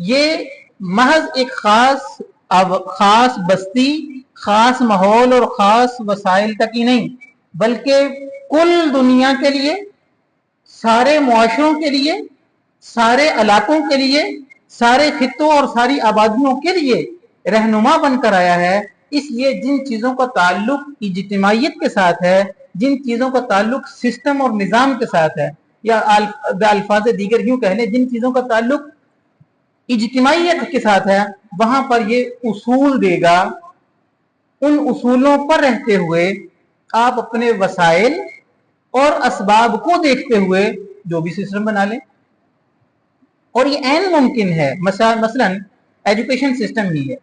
یہ محض ایک خاص بستی، خاص ماحول اور خاص وسائل تک ہی نہیں، بلکہ کل دنیا کے لیے، سارے معاشروں کے لیے، سارے علاقوں کے لیے، سارے خطوں اور ساری آبادیوں کے لیے رہنما بن کر آیا ہے۔ اس لیے جن چیزوں کا تعلق اجتماعیت کے ساتھ ہے، جن چیزوں کا تعلق سسٹم اور نظام کے ساتھ ہے، یا الفاظ دیگر یوں کہہ لیں، جن چیزوں کا تعلق اجتماعیت کے ساتھ ہے، وہاں پر یہ اصول دے گا۔ ان اصولوں پر رہتے ہوئے آپ اپنے وسائل اور اسباب کو دیکھتے ہوئے جو بھی سسٹم بنا لیں، اور یہ عین ممکن ہے۔ مثلا ایجوکیشن سسٹم ہی ہے،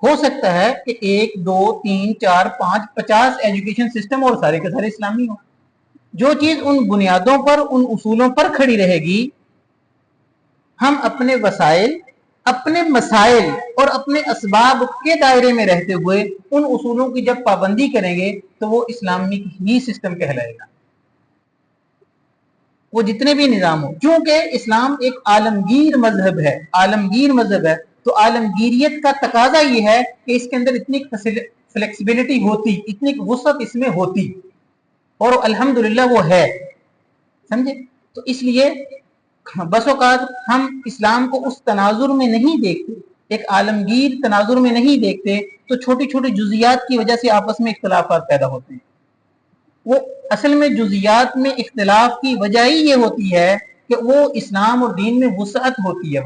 ہو سکتا ہے کہ 1 2 3 4 5 50 ایجوکیشن سسٹم اور سارے کے سارے اسلامی ہوں۔ جو چیز ان بنیادوں پر، ان اصولوں پر کھڑی رہے گی، ہم اپنے وسائل، اپنے مسائل اور اپنے اسباب کے دائرے میں رہتے ہوئے ان اصولوں کی جب پابندی کریں گے تو وہ اسلامک ہی سسٹم کہلائے گا، وہ جتنے بھی نظام ہوں۔ چونکہ اسلام ایک عالمگیر مذہب ہے، عالمگیر مذہب ہے، تو عالمگیریت کا تقاضا یہ ہے کہ اس کے اندر اتنی فلیکسیبلٹی ہوتی، اتنی وسعت اس میں ہوتی، اور الحمدللہ وہ ہے، سمجھے؟ تو اس لیے بس اوقات ہم اسلام کو اس تناظر میں نہیں دیکھتے، ایک عالمگیر تناظر میں نہیں دیکھتے، تو چھوٹی چھوٹی جزیات کی وجہ سے آپس میں اختلافات پیدا ہوتے ہیں۔ وہ اصل میں جزیات میں اختلاف کی وجہ ہی یہ ہوتی ہے کہ وہ اسلام اور دین میں وسعت ہوتی ہے،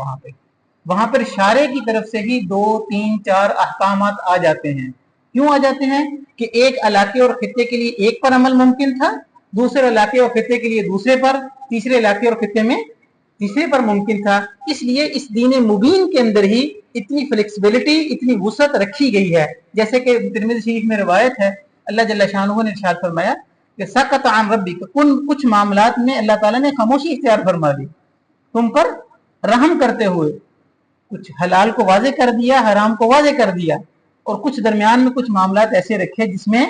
وہاں پر شارع کی طرف سے بھی 2 3 4 احکامات آ جاتے ہیں۔ کیوں آ جاتے ہیں؟ کہ ایک علاقے اور خطے کے لیے ایک پر عمل ممکن تھا، دوسرے علاقے اور خطے کے لیے دوسرے پر، تیسرے علاقے اور خطے میں تیسرے پر ممکن تھا۔ اس لیے اس دین مبین کے اندر ہی اتنی فلیکسیبلٹی، اتنی وسعت رکھی گئی ہے۔ جیسے کہ ترمذی شریف میں روایت ہے، اللہ جل شانہ نے ارشاد فرمایا کہ سکت عن ربک، کچھ معاملات میں اللہ تعالیٰ نے خاموشی اختیار فرما دی تم پر رحم کرتے ہوئے، کچھ حلال کو واضح کر دیا، حرام کو واضح کر دیا، اور کچھ درمیان میں کچھ معاملات ایسے رکھے جس میں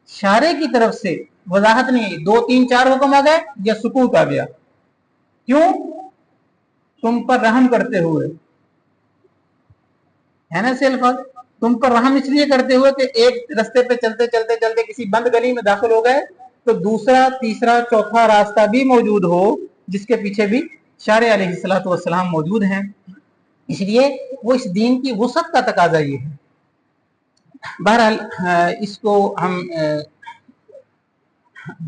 شارع کی طرف سے وضاحت نہیں، 2 3 4 حکم آ گئے یا سکوت آ گیا۔ کیوں؟ تم پر رحم کرتے ہوئے، ہے نا سے الفاظ، تم پر رحم اس لیے کرتے ہوئے کہ ایک رستے پہ چلتے چلتے چلتے کسی بند گلی میں داخل ہو گئے تو دوسرا تیسرا چوتھا راستہ بھی موجود ہو جس کے پیچھے بھی شارع علیہ الصلوۃ والسلام موجود ہیں۔ اس لیے وہ اس دین کی وسعت کا تقاضا یہ ہے۔ بہرحال اس کو ہم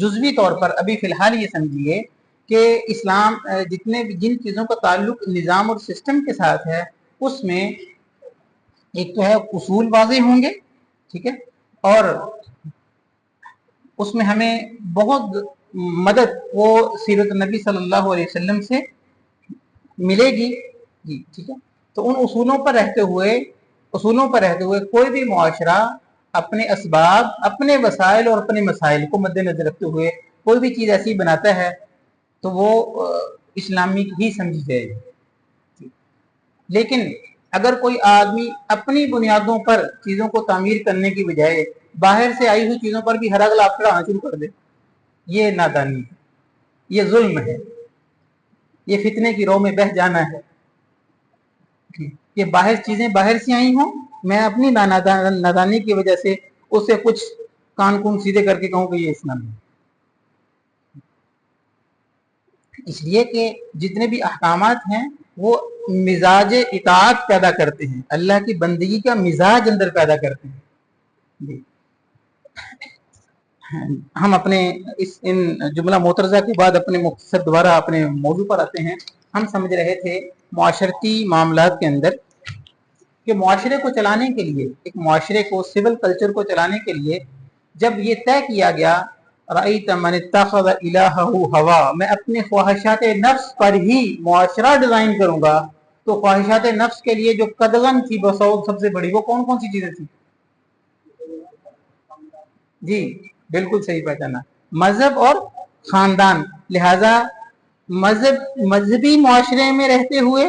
جزوی طور پر ابھی فی الحال یہ سمجھیے کہ اسلام جن چیزوں کا تعلق نظام اور سسٹم کے ساتھ ہے، اس میں ایک تو ہے اصول واضح ہوں گے، ٹھیک ہے، اور اس میں ہمیں بہت مدد وہ سیرت نبی صلی اللہ علیہ وسلم سے ملے گی، جی ٹھیک ہے۔ تو ان اصولوں پر رہتے ہوئے کوئی بھی معاشرہ اپنے اسباب، اپنے وسائل اور اپنے مسائل کو مد نظر رکھتے ہوئے کوئی بھی چیز ایسی بناتا ہے تو وہ اسلامک ہی سمجھی جائے گی۔ لیکن اگر کوئی آدمی اپنی بنیادوں پر چیزوں کو تعمیر کرنے کی بجائے باہر سے آئی ہوئی چیزوں پر بھی ہر اگلا چڑھانا شروع کر دے، یہ نادانی ہے، یہ ظلم ہے، یہ فتنے کی رو میں بہہ جانا ہے۔ یہ چیزیں باہر سے آئی ہوں، میں اپنی نادانی کی وجہ سے اسے کچھ کان کون سیدھے کر کے کہوں کہ یہ اسلام ہے۔ اس لیے کہ جتنے بھی احکامات ہیں وہ مزاج اطاعت پیدا کرتے ہیں، اللہ کی بندگی کا مزاج اندر پیدا کرتے ہیں۔ جی ہم اپنے ان جملہ معترضہ کے بعد اپنے مختصر دوبارہ اپنے موضوع پر آتے ہیں۔ ہم سمجھ رہے تھے معاشرتی معاملات کے اندر کہ معاشرے کو چلانے کے لیے، ایک معاشرے کو، سول کلچر کو چلانے کے لیے جب یہ طے کیا گیا رأیت من اتخذ الہہ ہوا، میں اپنے خواہشات نفس پر ہی معاشرہ ڈیزائن کروں گا، تو خواہشات نفس کے لیے جو قدغن تھی بسعود سب سے بڑی، وہ کون کون سی چیزیں تھیں؟ جی بالکل صحیح پہچانا، مذہب اور خاندان۔ لہذا مذہبی معاشرے میں رہتے ہوئے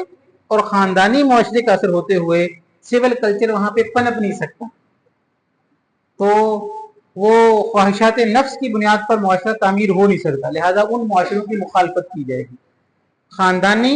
اور خاندانی معاشرے کا اثر ہوتے ہوئے سول کلچر وہاں پہ پنپ نہیں سکتا، تو وہ خواہشات نفس کی بنیاد پر معاشرہ تعمیر ہو نہیں سکتا، لہذا ان معاشروں کی مخالفت کی جائے گی۔ خاندانی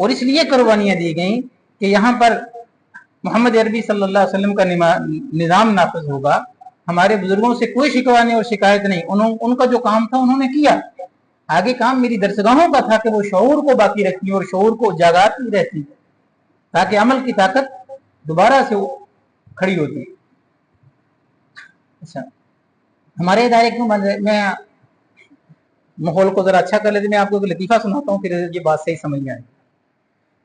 اور اس لیے قربانیاں دی گئیں کہ یہاں پر محمد عربی صلی اللہ علیہ وسلم کا نظام نافذ ہوگا. ہمارے بزرگوں سے کوئی شکوہ نہیں اور شکایت نہیں, ان کا جو کام تھا انہوں نے کیا. آگے کام میری درسگاہوں کا تھا کہ وہ شعور کو باقی رکھتی اور شعور کو جاگاتی رہتی تاکہ عمل کی طاقت دوبارہ سے کھڑی ہوتی. اچھا, ہمارے ادارے کو میں ماحول کو ذرا اچھا کر لیتے, میں آپ کو ایک لطیفہ سناتا ہوں, پھر یہ بات صحیح سمجھ میں آئے.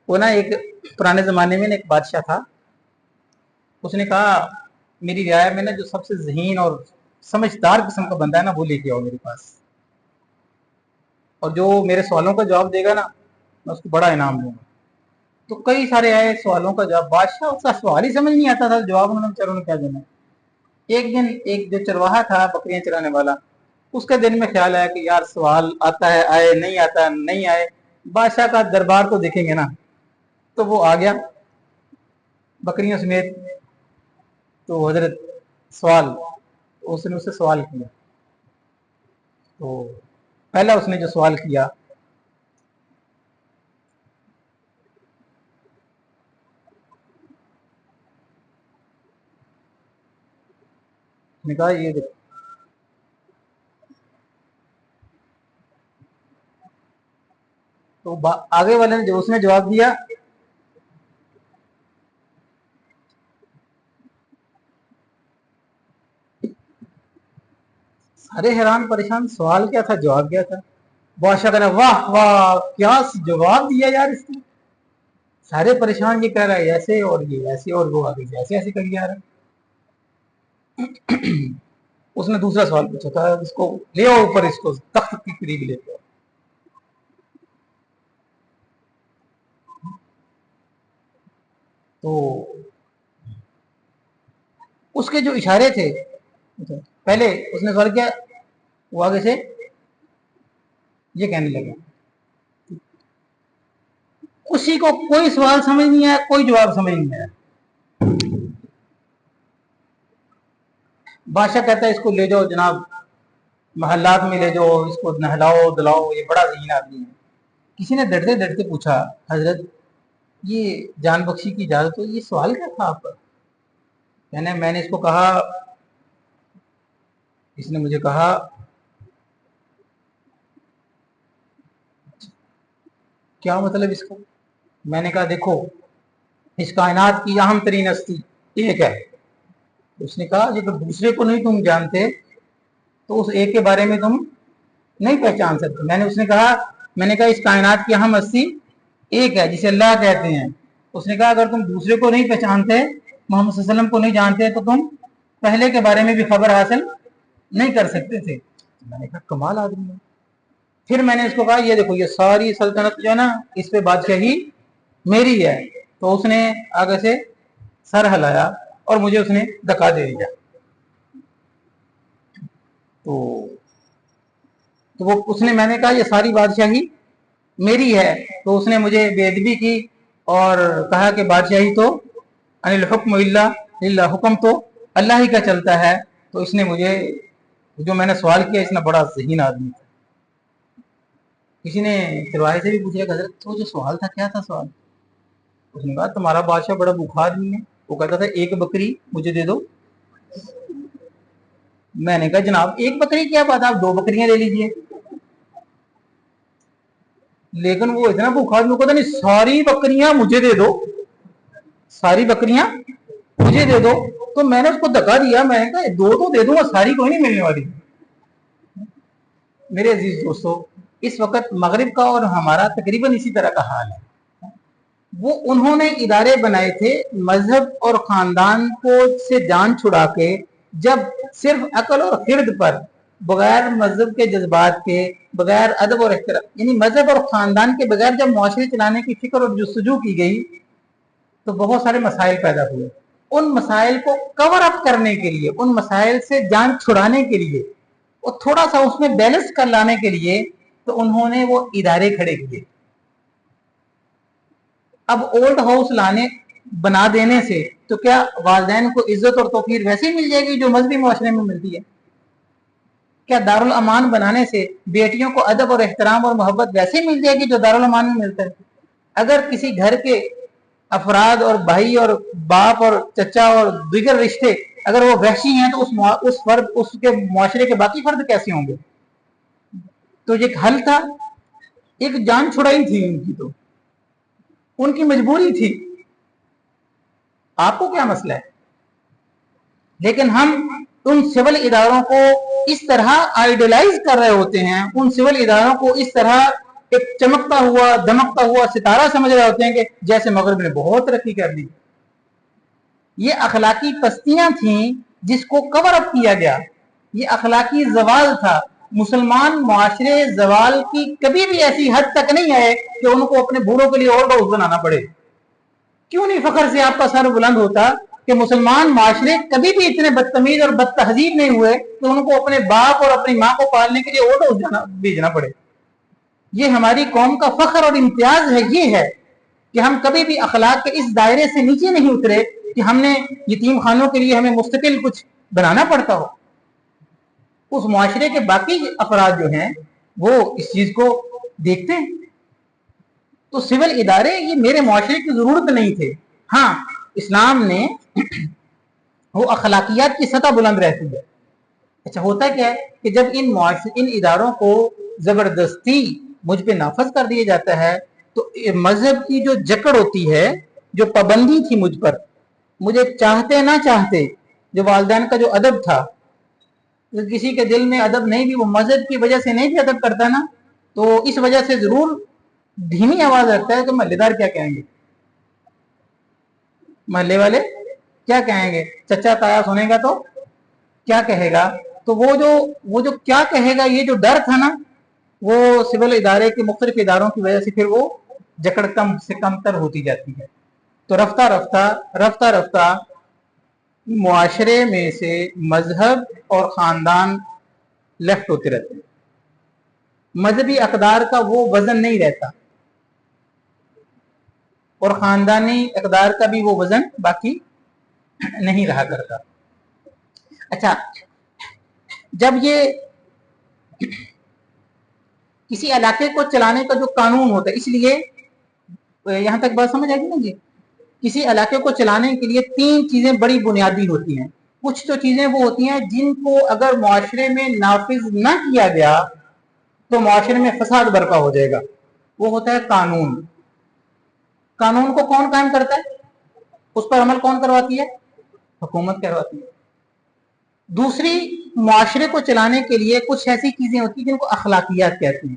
وہ نا ایک پرانے زمانے میں ایک بادشاہ تھا, اس نے کہا میری رعایا میں نا جو سب سے ذہین اور سمجھدار قسم کا بندہ ہے نا وہ لے کے آؤ میرے پاس, اور جو میرے سوالوں کا جواب دے گا نا میں اس کو بڑا انعام دوں گا. تو کئی سارے آئے سوالوں کا جواب, بادشاہ اس کا سوال ہی سمجھ نہیں آتا تھا, جواب انہوں نے کیا دینا. ایک دن ایک جو چرواہا تھا بکریاں چرانے والا, اس کے دن میں خیال آیا کہ یار سوال آتا ہے آئے, نہیں آتا نہیں آئے, بادشاہ کا دربار تو دیکھیں گے نا. تو وہ آ گیا بکریوں سمیت. تو حضرت سوال, اس نے اس سے سوال کیا. تو پہلا اس نے جو سوال کیا, نے کہا یہ دیکھو, تو آگے والے نے جو اس نے جواب دیا, سارے حیران پریشان, سوال کیا تھا جواب کیا تھا. بادشاہ کہہ رہا واہ واہ کیا جواب دیا یار اس نے. سارے پریشان, یہ کہہ رہا ہے ایسے اور یہ ایسے اور وہ آگے ایسے ایسے کر جا رہا ہے. اس نے دوسرا سوال پوچھا تھا, اس کو لے آؤ اوپر, اس کو تخت کی قریب لے آؤ. تو اس کے جو اشارے تھے, پہلے اس نے سوال کیا, وہ آگے سے یہ کہنے لگا. اسی کو کوئی سوال سمجھ نہیں آیا, کوئی جواب سمجھ نہیں آیا. بادشاہ کہتا ہے اس کو لے جاؤ جناب محلات میں لے جاؤ, اس کو نہلاؤ دلاؤ, یہ بڑا ذہین آدمی ہے. کسی نے ڈرتے ڈرتے پوچھا حضرت یہ جان بخشی کی اجازت ہو, یہ سوال کیا تھا آپ کا. میں نے اس کو کہا, اس نے مجھے کہا کیا مطلب اس کا. میں نے کہا دیکھو اس کائنات کی اہم ترین ہستی ایک ہے. اس نے کہا اگر دوسرے کو نہیں تم جانتے تو اس ایک کے بارے میں تم نہیں پہچان سکتے. میں نے کہا اس کائنات کی اہم ہستی ایک ہے جسے اللہ کہتے ہیں. اس نے کہا اگر تم دوسرے کو نہیں پہچانتے, محمد صلی اللہ علیہ وسلم کو نہیں جانتے, تو تم پہلے کے بارے میں بھی خبر حاصل نہیں کر سکتے تھے. میں نے کہا کمال آدمی ہے. پھر میں نے اس کو کہا یہ دیکھو یہ ساری سلطنت جو ہے نا اس پہ بادشاہی میری ہے. تو اس نے آگے سے سر ہلایا اور مجھے اس نے دکا دے دیا. تو وہ اس نے, میں نے کہا یہ ساری بادشاہی میری ہے. تو اس نے مجھے بے ادبی کی اور کہا کہ بادشاہی تو ان الحکم الا للہ, حکم تو اللہ ہی کا چلتا ہے. تو اس نے مجھے جو میں نے سوال کیا, اس نے بڑا ذہین آدمی تھا. کسی نے چرواہے سے بھی پوچھا کہ حضرت تو جو سوال تھا کیا تھا سوال. اس نے کہا تمہارا بادشاہ بڑا بھوکھا آدمی ہے, وہ کہتا تھا ایک بکری مجھے دے دو. میں نے کہا جناب ایک بکری کیا بات, آپ 2 بکریاں لے لیجئے. لیکن وہ اتنا بھوکھا آدمی کہتا نہیں ساری بکریاں مجھے دے دو, ساری بکریاں مجھے دے دو. تو میں نے اس کو دکا دیا, میں نے کہا 2 تو دے دوں گا, ساری کوئی نہیں ملنے والی. میرے عزیز دوستو, اس وقت مغرب کا اور ہمارا تقریباً اسی طرح کا حال ہے. وہ انہوں نے ادارے بنائے تھے مذہب اور خاندان کو سے جان چھڑا کے, جب صرف عقل اور خرد پر, بغیر مذہب کے جذبات کے, بغیر ادب اور احترام, یعنی مذہب اور خاندان کے بغیر جب معاشرے چلانے کی فکر اور جستجو کی گئی تو بہت سارے مسائل پیدا ہوئے. ان مسائل کو کور اپ کرنے کے لیے, ان مسائل سے جان چھڑانے کے لیے, اور تھوڑا سا اس میں بیلنس کر لانے کے لیے, تو انہوں نے وہ ادارے کھڑے کیے. اب اولڈ ہاؤس بنا دینے سے تو کیا والدین کو عزت اور توقیر ویسے ہی مل جائے گی جو مذہبی معاشرے میں ملتی ہے؟ کیا دارالامان بنانے سے بیٹیوں کو ادب اور احترام اور محبت ویسے ہی مل جائے گی جو دارالامان میں ملتا ہے؟ اگر کسی گھر کے افراد اور بھائی اور باپ اور چچا اور دیگر رشتے اگر وہ وحشی ہیں تو اس کے معاشرے کے باقی فرد کیسے ہوں گے؟ تو یہ حل تھا، ایک جان چھڑائی تھی ان کی، تو ان کی مجبوری تھی، آپ کو کیا مسئلہ ہے؟ لیکن ہم ان سول اداروں کو اس طرح آئیڈیلائز کر رہے ہوتے ہیں، ان سول اداروں کو اس طرح ایک چمکتا ہوا دمکتا ہوا ستارہ سمجھ رہے ہوتے ہیں کہ جیسے مغرب نے بہت ترقی کر لی۔ یہ اخلاقی پستیاں تھیں جس کو کور اپ کیا گیا، یہ اخلاقی زوال تھا۔ مسلمان معاشرے زوال کی کبھی بھی ایسی حد تک نہیں آئے کہ ان کو اپنے بوڑھوں کے لیے اور بہت بنانا پڑے۔ کیوں نہیں فخر سے آپ کا سر بلند ہوتا کہ مسلمان معاشرے کبھی بھی اتنے بدتمیز اور بد تہذیب نہیں ہوئے کہ ان کو اپنے باپ اور اپنی ماں کو پالنے کے لیے اور بھیجنا پڑے۔ یہ ہماری قوم کا فخر اور امتیاز ہے، یہ ہے کہ ہم کبھی بھی اخلاق کے اس دائرے سے نیچے نہیں اترے کہ ہم نے یتیم خانوں کے لیے ہمیں مستقل کچھ بنانا پڑتا ہو۔ اس معاشرے کے باقی افراد جو ہیں وہ اس چیز کو دیکھتے ہیں۔ تو سول ادارے یہ میرے معاشرے کی ضرورت نہیں تھے۔ ہاں، اسلام نے وہ اخلاقیات کی سطح بلند رہتی ہے۔ اچھا، ہوتا کیا ہے کہ جب ان اداروں کو زبردستی مجھ پہ نافذ کر دیا جاتا ہے تو مذہب کی جو جکڑ ہوتی ہے، جو پابندی تھی مجھ پر، مجھے چاہتے نہ چاہتے، جو والدین کا جو ادب تھا، کسی کے دل میں ادب نہیں بھی، وہ مذہب کی وجہ سے نہیں بھی ادب کرتا نا، تو اس وجہ سے ضرور دھیمی آواز رکھتا ہے کہ محلے دار کیا کہیں گے، محلے والے کیا کہیں گے، چچا تایا سنے گا تو کیا کہے گا۔ تو وہ جو کیا کہے گا، یہ جو ڈر تھا نا، وہ سول ادارے کے مختلف اداروں کی وجہ سے پھر وہ جکڑ کم سے کم تر ہوتی جاتی ہے۔ تو رفتہ رفتہ معاشرے میں سے مذہب اور خاندان لیفٹ ہوتے رہتے ہیں، مذہبی اقدار کا وہ وزن نہیں رہتا اور خاندانی اقدار کا بھی وہ وزن باقی نہیں رہا کرتا۔ اچھا، جب یہ کسی علاقے کو چلانے کا جو قانون ہوتا ہے، اس لیے یہاں تک بات سمجھ آئے گی نا جی، کسی علاقے کو چلانے کے لیے 3 چیزیں بڑی بنیادی ہوتی ہیں۔ کچھ تو چیزیں وہ ہوتی ہیں جن کو اگر معاشرے میں نافذ نہ کیا گیا تو معاشرے میں فساد برپا ہو جائے گا۔ وہ ہوتا ہے قانون۔ قانون کو کون قائم کرتا ہے؟ اس پر عمل کون کرواتی ہے؟ حکومت کرواتی ہے۔ دوسری، معاشرے کو چلانے کے لیے کچھ ایسی چیزیں ہوتی ہیں جن کو اخلاقیات کہتے ہیں۔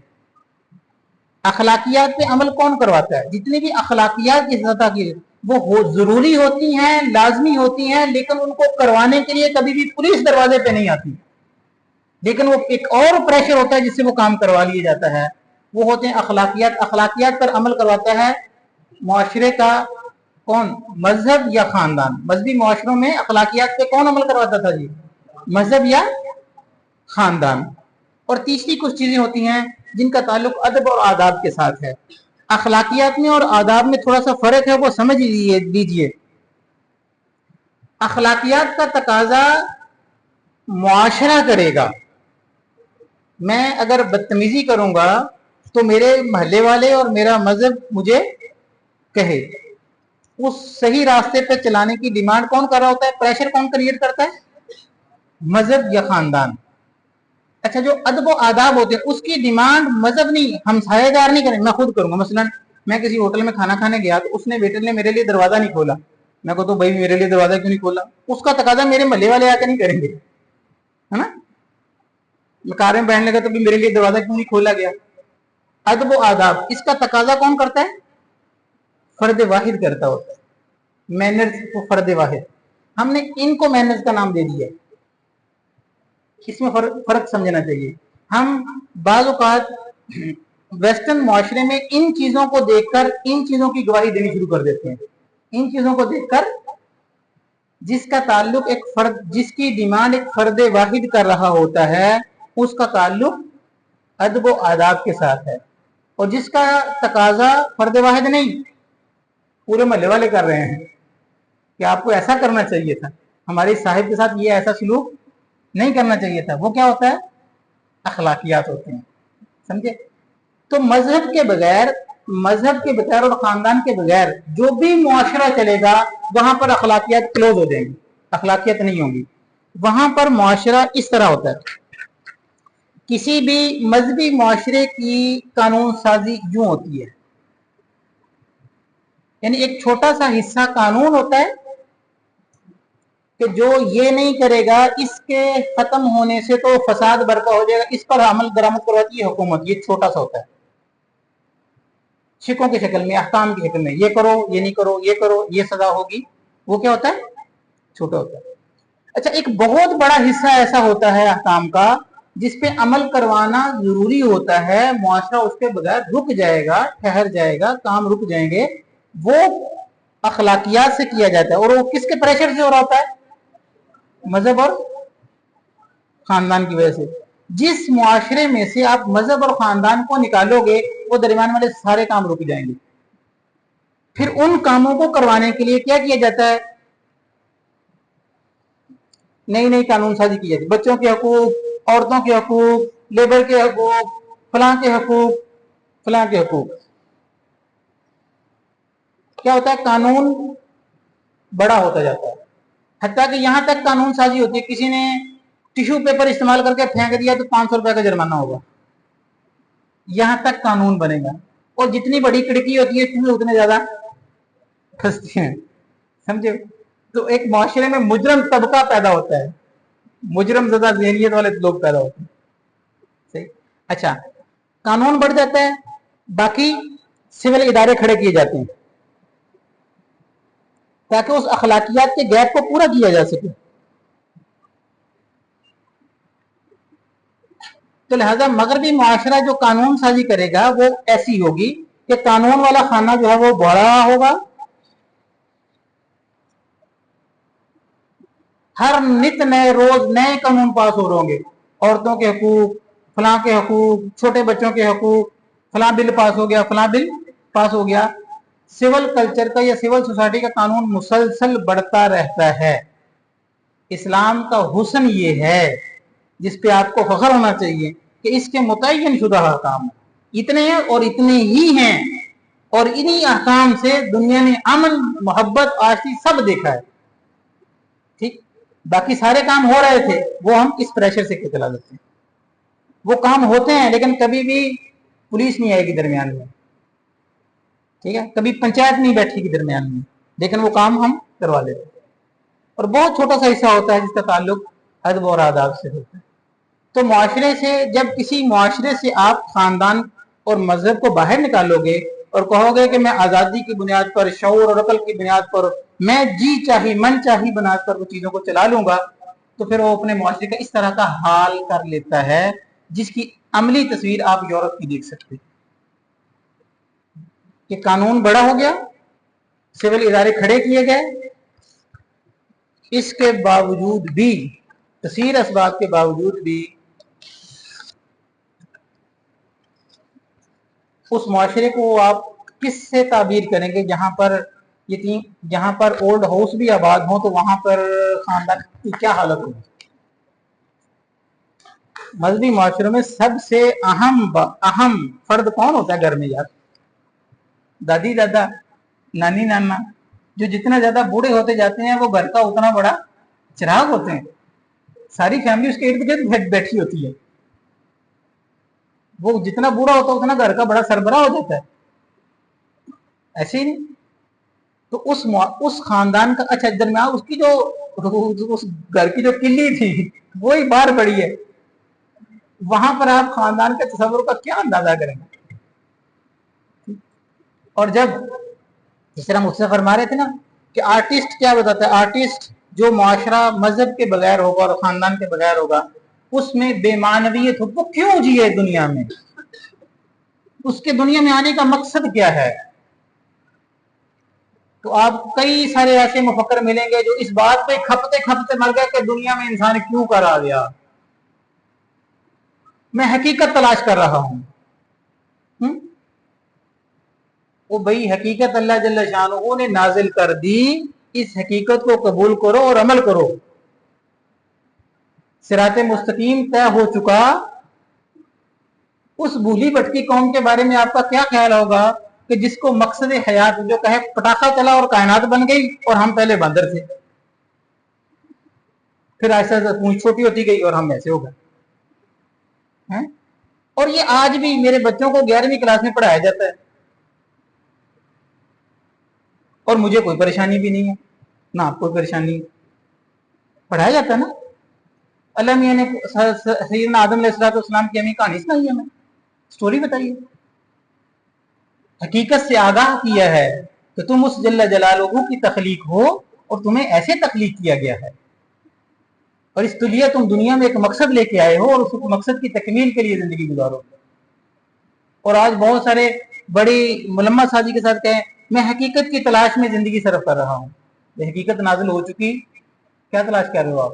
اخلاقیات پہ عمل کون کرواتا ہے؟ جتنی بھی اخلاقیات کی سطح کی وہ ضروری ہوتی ہیں، لازمی ہوتی ہیں، لیکن ان کو کروانے کے لیے کبھی بھی پولیس دروازے پہ نہیں آتی، لیکن وہ ایک اور پریشر ہوتا ہے جس سے وہ کام کروا لیا جاتا ہے، وہ ہوتے ہیں اخلاقیات۔ اخلاقیات پر عمل کرواتا ہے معاشرے کا کون؟ مذہب یا خاندان۔ مذہبی معاشروں میں اخلاقیات پہ کون عمل کرواتا تھا جی؟ مذہب یا خاندان۔ اور تیسری کچھ چیزیں ہوتی ہیں جن کا تعلق ادب اور آداب کے ساتھ ہے۔ اخلاقیات میں اور آداب میں تھوڑا سا فرق ہے، وہ سمجھ لیجئے۔ اخلاقیات کا تقاضا معاشرہ کرے گا، میں اگر بدتمیزی کروں گا تو میرے محلے والے اور میرا مذہب مجھے کہے۔ اس صحیح راستے پہ چلانے کی ڈیمانڈ کون کر رہا ہوتا ہے؟ پریشر کون کریٹ کرتا ہے؟ مذہب یا خاندان۔ اچھا، جو ادب و آداب ہوتے ہیں اس کی ڈیمانڈ مذہب نہیں، ہم سایہ دار نہیں کریں، میں خود کروں گا۔ مثلا میں کسی ہوٹل میں کھانا کھانے گیا تو اس نے ویٹر نے میرے لیے دروازہ نہیں کھولا، میں کہتا ہوں بھائی میرے لیے دروازہ کیوں نہیں کھولا؟ اس کا تقاضا میرے محلے والے آ کے نہیں کریں گے، ہے نا؟ کار میں بیٹھنے لگا تو بھی میرے لیے دروازہ کیوں نہیں کھولا گیا؟ ادب و آداب، اس کا تقاضا کون کرتا ہے؟ فرد واحد کرتا ہوتا ہے۔ مینرز کو فرد واحد، ہم نے ان کو مینرز کا نام دے دیا۔ اس میں فرق سمجھنا چاہیے۔ ہم بعض اوقات ویسٹرن معاشرے میں ان چیزوں کو دیکھ کر ان چیزوں کی گواہی دینی شروع کر دیتے ہیں۔ ان چیزوں کو دیکھ کر جس کا تعلق ایک فرد، جس کی ڈیمانڈ ایک فرد واحد کر رہا ہوتا ہے، اس کا تعلق ادب و آداب کے ساتھ ہے، اور جس کا تقاضا فرد واحد نہیں پورے محلے والے کر رہے ہیں کہ آپ کو ایسا کرنا چاہیے تھا، ہمارے صاحب کے ساتھ یہ ایسا سلوک نہیں کرنا چاہیے تھا، وہ کیا ہوتا ہے؟ اخلاقیات ہوتے ہیں، سمجھے؟ تو مذہب کے بغیر مذہب کے بغیر اور خاندان کے بغیر جو بھی معاشرہ چلے گا وہاں پر اخلاقیات کلوز ہو جائیں گی, اخلاقیات نہیں ہوں گی. وہاں پر معاشرہ اس طرح ہوتا ہے. کسی بھی مذہبی معاشرے کی قانون سازی یوں ہوتی ہے, یعنی ایک چھوٹا سا حصہ قانون ہوتا ہے کہ جو یہ نہیں کرے گا اس کے ختم ہونے سے تو فساد برپا ہو جائے گا, اس پر عمل درآمد کرواتی ہے حکومت. یہ چھوٹا سا ہوتا ہے شکوں کی شکل میں, احکام کی شکل میں, یہ کرو, یہ نہیں کرو, یہ کرو, یہ سزا ہوگی. وہ کیا ہوتا ہے, چھوٹا ہوتا ہے. اچھا, ایک بہت بڑا حصہ ایسا ہوتا ہے احکام کا جس پہ عمل کروانا ضروری ہوتا ہے, معاشرہ اس کے بغیر رک جائے گا, ٹھہر جائے گا, کام رک جائیں گے. وہ اخلاقیات سے کیا جاتا ہے, اور وہ کس کے پریشر سے ہو رہا ہوتا ہے, مذہب اور خاندان کی وجہ سے. جس معاشرے میں سے آپ مذہب اور خاندان کو نکالو گے وہ درمیان والے سارے کام رک جائیں گے. پھر ان کاموں کو کروانے کے لیے کیا کیا جاتا ہے, نئی نئی قانون سازی کی جاتی ہے. بچوں کے حقوق, عورتوں کے حقوق, لیبر کے حقوق, فلاں کے حقوق, فلاں کے حقوق. کیا ہوتا ہے, قانون بڑا ہوتا جاتا ہے, حتیٰ کہ یہاں تک قانون سازی ہوتی ہے کسی نے ٹیشو پیپر استعمال کر کے پھینک دیا تو 500 روپے کا جرمانہ ہوگا. یہاں تک قانون بنے گا. اور جتنی بڑی کھڑکی ہوتی ہے اتنے زیادہ پھنستی ہیں, سمجھے. تو ایک معاشرے میں مجرم طبقہ پیدا ہوتا ہے, مجرم زدہ ذہنیت والے لوگ پیدا ہوتے ہیں. صحیح. اچھا, قانون بڑھ جاتا ہے, باقی سول ادارے کھڑے کیے جاتے ہیں تاکہ اس اخلاقیات کے گیپ کو پورا کیا جا سکے. تو لہذا مغربی معاشرہ جو قانون سازی کرے گا وہ ایسی ہوگی کہ قانون والا خانہ جو ہے وہ بڑا ہوگا, ہر نت نئے روز نئے قانون پاس ہو رہے ہوں گے. عورتوں کے حقوق, فلاں کے حقوق, چھوٹے بچوں کے حقوق, فلاں بل پاس ہو گیا, فلاں بل پاس ہو گیا. سول کلچر کا یا سول سوسائٹی کا قانون مسلسل بڑھتا رہتا ہے. اسلام کا حسن یہ ہے جس پہ آپ کو فخر ہونا چاہیے کہ اس کے متعین شدہ احکام اتنے ہیں اور اتنے ہی ہیں, اور انہی احکام سے دنیا نے امن, محبت, آشتی سب دیکھا ہے. ٹھیک, باقی سارے کام ہو رہے تھے وہ ہم اس پریشر سے چلا دیتے ہیں. وہ کام ہوتے ہیں لیکن کبھی بھی پولیس نہیں آئے گی درمیان میں, ٹھیک ہے, کبھی پنچایت نہیں بیٹھے گی درمیان میں, لیکن وہ کام ہم کروا لیتے ہیں. اور بہت چھوٹا سا حصہ ہوتا ہے جس کا تعلق ادب اور آداب سے ہوتا ہے. تو معاشرے سے, جب کسی معاشرے سے آپ خاندان اور مذہب کو باہر نکالو گے اور کہو گے کہ میں آزادی کی بنیاد پر, شعور اور عقل کی بنیاد پر, میں جی چاہی من چاہی بنیاد پر وہ چیزوں کو چلا لوں گا, تو پھر وہ اپنے معاشرے کا اس طرح کا حال کر لیتا ہے جس کی عملی تصویر آپ یورپ کی دیکھ سکتے ہیں کہ قانون بڑا ہو گیا, سول ادارے کھڑے کیے گئے, اس کے باوجود بھی, کثیر اسباب کے باوجود بھی, اس معاشرے کو آپ کس سے تعبیر کریں گے جہاں پر جہاں پر اولڈ ہاؤس بھی آباد ہوں تو وہاں پر خاندان کی کیا حالت ہوگی. مذہبی معاشروں میں سب سے اہم فرد کون ہوتا ہے گھر میں یار, دادی دادا, نانی نانا, جو جتنا زیادہ بوڑھے ہوتے جاتے ہیں وہ گھر کا اتنا بڑا چراغ ہوتے ہیں. ساری فیملی اس کے ارد گرد بیٹھی ہوتی ہے, وہ جتنا بوڑھا ہوتا ہے اتنا گھر کا بڑا سربراہ ہو جاتا ہے, ایسے ہی نہیں. تو اس خاندان کا, اچھا درمیان اس کی جو اس گھر کی جو کلی تھی وہی باہر پڑی ہے, وہاں پر آپ خاندان کے تصور کا کیا اندازہ کریں گے. اور جب جس طرح مجھ سے فرما رہے تھے نا کہ آرٹسٹ کیا بتاتا ہے, آرٹسٹ جو معاشرہ مذہب کے بغیر ہوگا اور خاندان کے بغیر ہوگا اس میں بے معنویت ہو, وہ کیوں جیے دنیا میں, اس کے دنیا میں آنے کا مقصد کیا ہے. تو آپ کئی سارے ایسے مفکر ملیں گے جو اس بات پہ کھپتے کھپتے مر گئے کہ دنیا میں انسان کیوں کر آ گیا, میں حقیقت تلاش کر رہا ہوں. وہ بھئی حقیقت اللہ جل شانہ نے نازل کر دی, اس حقیقت کو قبول کرو اور عمل کرو. صراط مستقیم طے ہو چکا. اس بھولی بھٹکی قوم کے بارے میں آپ کا کیا خیال ہوگا کہ جس کو مقصد حیات جو کہے پٹاخہ چلا اور کائنات بن گئی اور ہم پہلے بندر تھے، پھر ایسا پونچھ چھوٹی ہوتی گئی اور ہم ایسے ہو گئے. اور یہ آج بھی میرے بچوں کو 11ویں کلاس میں پڑھایا جاتا ہے اور مجھے کوئی پریشانی بھی نہیں ہے، نہ آپ کو پریشانی. پڑھایا جاتا ہے نا. اللہ میاں نے سیدنا آدم علیہ السلام کی ہمیں کہانی سنائی ہے، ہمیں سٹوری بتائیے، حقیقت سے آگاہ کیا ہے کہ تم اس جل جلالہ کی تخلیق ہو اور تمہیں ایسے تخلیق کیا گیا ہے، اور اس لیے تم دنیا میں ایک مقصد لے کے آئے ہو اور اس مقصد کی تکمیل کے لیے زندگی گزارو. اور آج بہت سارے بڑی ملمہ سازی کے ساتھ کہیں میں حقیقت کی تلاش میں زندگی صرف کر رہا ہوں. یہ حقیقت نازل ہو چکی، کیا تلاش کر رہے ہو آپ؟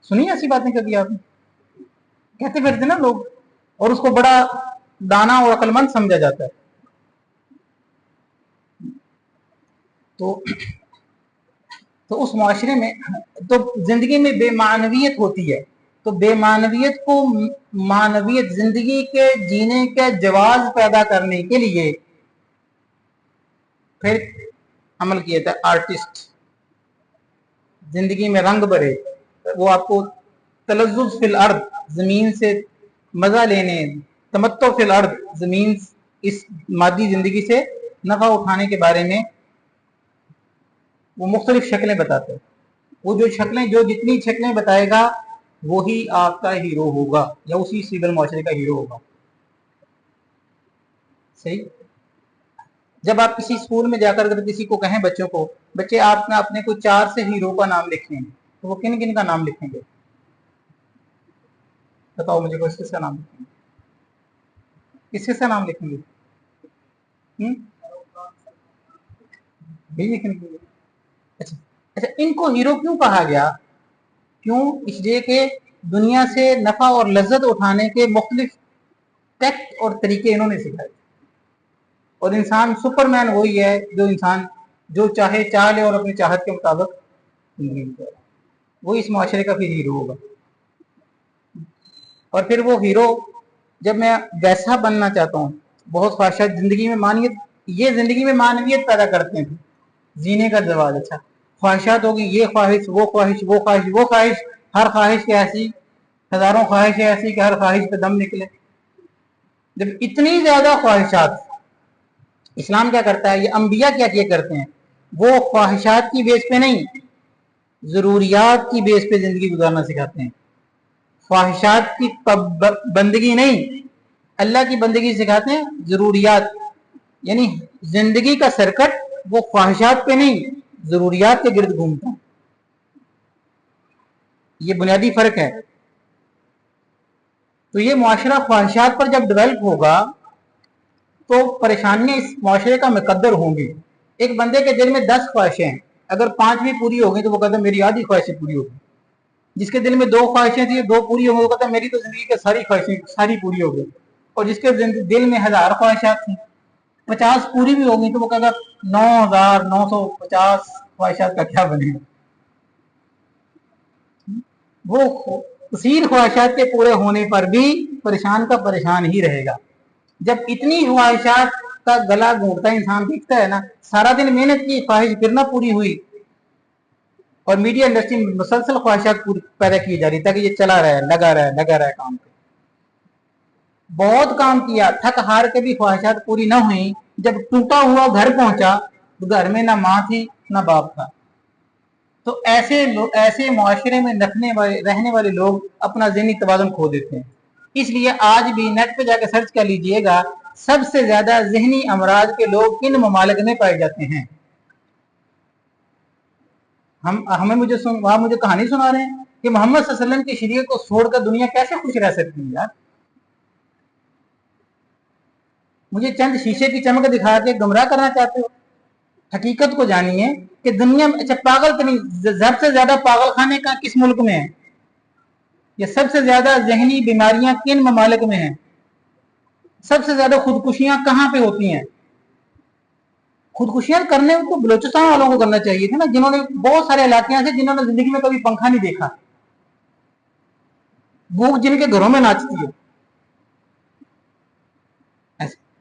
سنی ایسی باتیں کبھی آپ؟ کہتے پھرتے نا لوگ، اور اس کو بڑا دانا اور عقل مند سمجھا جاتا ہے. تو اس معاشرے میں تو زندگی میں بے معنویت ہوتی ہے، تو بے معنویت کو معنویت زندگی کے جینے کے جواز پیدا کرنے کے لیے پھر عمل کیا تھا آرٹسٹ، زندگی میں رنگ بھرے. وہ آپ کو تلذذ فی الارض، زمین سے مزہ لینے، تمتع فی الارض، زمین اس مادی زندگی سے نفع اٹھانے کے بارے میں وہ مختلف شکلیں بتاتے ہیں. وہ جو شکلیں جو جتنی شکلیں بتائے گا وہی آپ کا ہیرو ہوگا یا اسی سیول معاشرے کا ہیرو ہوگا. صحیح. جب آپ کسی اسکول میں جا کر کسی کو کہیں بچوں کو بچے آپ نے اپنے کو 4 سے ہیرو کا نام لکھیں گے تو وہ کن کن کا نام لکھیں گے؟ بتاؤ مجھے، کس کا نام لکھیں گے؟ کس کا نام لکھیں گے؟ اچھا اچھا، ان کو ہیرو کیوں کہا گیا؟ کیوں؟ اس لیے کہ دنیا سے نفع اور لذت اٹھانے کے مختلف ٹیکٹ اور طریقے انہوں نے سکھائے. اور انسان سپر مین وہی ہے جو انسان جو چاہے چاہ لے اور اپنی چاہت کے مطابق وہ اس معاشرے کا پھر ہیرو ہوگا. اور پھر وہ ہیرو جب میں ویسا بننا چاہتا ہوں، بہت خواہشات زندگی میں مانیت، یہ زندگی میں معنویت پیدا کرتے ہیں جینے کا جواز. اچھا خواہشات ہوگی، یہ خواہش وہ خواہش وہ خواہش وہ خواہش، ہر خواہش کی ایسی ہزاروں خواہشیں ایسی کہ ہر خواہش پہ دم نکلے. جب اتنی زیادہ خواہشات، اسلام کیا کرتا ہے، یہ انبیاء کیا کیا کرتے ہیں، وہ خواہشات کی بیس پہ نہیں، ضروریات کی بیس پہ زندگی گزارنا سکھاتے ہیں. خواہشات کی بندگی نہیں، اللہ کی بندگی سکھاتے ہیں. ضروریات یعنی زندگی کا سرکٹ وہ خواہشات پہ نہیں، ضروریات کے گرد گھومتا ہے. یہ بنیادی فرق ہے. تو یہ معاشرہ خواہشات پر جب ڈیولپ ہوگا تو پریشانیاں اس معاشرے کا مقدر ہوں گی. ایک بندے کے دل میں 10 خواہشیں ہیں، اگر 5 بھی پوری ہو گئی تو وہ کہتا ہے میری آدھی خواہشیں پوری ہو گئی. جس کے دل میں 2 خواہشیں تھیں 2 پوری ہو گئی، وہ کہتا ہے میری تو زندگی کے ساری خواہشیں ساری پوری ہو گئی. اور جس کے دل میں 1000 خواہشات تھیں 50 پوری بھی ہو گئی تو وہ کہتا 9950 خواہشات کا کیا بنے گا. وہ کثیر خواہشات کے پورے ہونے پر بھی پریشان کا پریشان ہی رہے گا. جب اتنی خواہشات کا گلا گھونٹتا انسان دیکھتا ہے نا، سارا دن محنت کی خواہش پھر نہ پوری ہوئی، اور میڈیا انڈسٹری میں مسلسل خواہشات پیدا کی جا رہی تاکہ یہ چلا رہا ہے، لگا رہا ہے کام پہ. بہت کام کیا، تھک ہار کے بھی خواہشات پوری نہ ہوئی. جب ٹوٹا ہوا گھر پہنچا تو گھر میں نہ ماں تھی نہ باپ تھا. تو ایسے معاشرے میں رہنے والے لوگ اپنا ذہنی توازن کھو دیتے ہیں. اس لیے آج بھی نیٹ پہ جا کے سرچ کر لیجئے گا، سب سے زیادہ ذہنی امراض کے لوگ کن ممالک میں پائے جاتے ہیں. مجھے کہانی سنا رہے ہیں کہ محمد صلی اللہ علیہ وسلم کی شریعت کو چھوڑ کر دنیا کیسے خوش رہ سکتی ہے. یار مجھے چند شیشے کی چمک دکھا کے گمراہ کرنا چاہتے ہو؟ حقیقت کو جانیے کہ دنیا میں اچھا پاگل تو نہیں، سب سے زیادہ پاگل خانے کا کس ملک میں ہے، یا سب سے زیادہ ذہنی بیماریاں کن ممالک میں ہیں، سب سے زیادہ خودکشیاں کہاں پہ ہوتی ہیں. خودکشیاں کرنے کو بلوچستان والوں کو کرنا چاہیے تھا نا، جنہوں نے بہت سارے علاقے ہیں جنہوں نے زندگی میں کبھی پنکھا نہیں دیکھا، بھوک جن کے گھروں میں ناچتی ہے.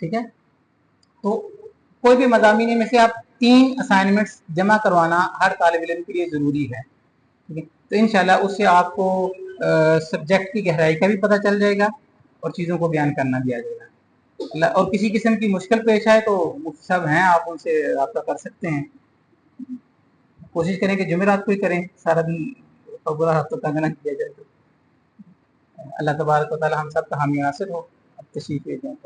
ٹھیک ہے. تو کوئی بھی مضامین میں سے آپ 3 اسائنمنٹس جمع کروانا ہر طالب علم کے لیے ضروری ہے. ٹھیک ہے. تو انشاءاللہ اس سے آپ کو سبجیکٹ کی گہرائی کا بھی پتہ چل جائے گا اور چیزوں کو بیان کرنا بھی آ جائے گا. اور کسی قسم کی مشکل پیش آئے تو مفتی صاحب ہیں, آپ ان سے رابطہ کر سکتے ہیں. کوشش کریں کہ جمعرات کو ہی کریں, سارا دن برا ہفتہ تنگ نہ کیا جائے. اللہ تبارک و تعالی ہم سب کا حامی ناصر ہو. اب تشریف لے جائیں.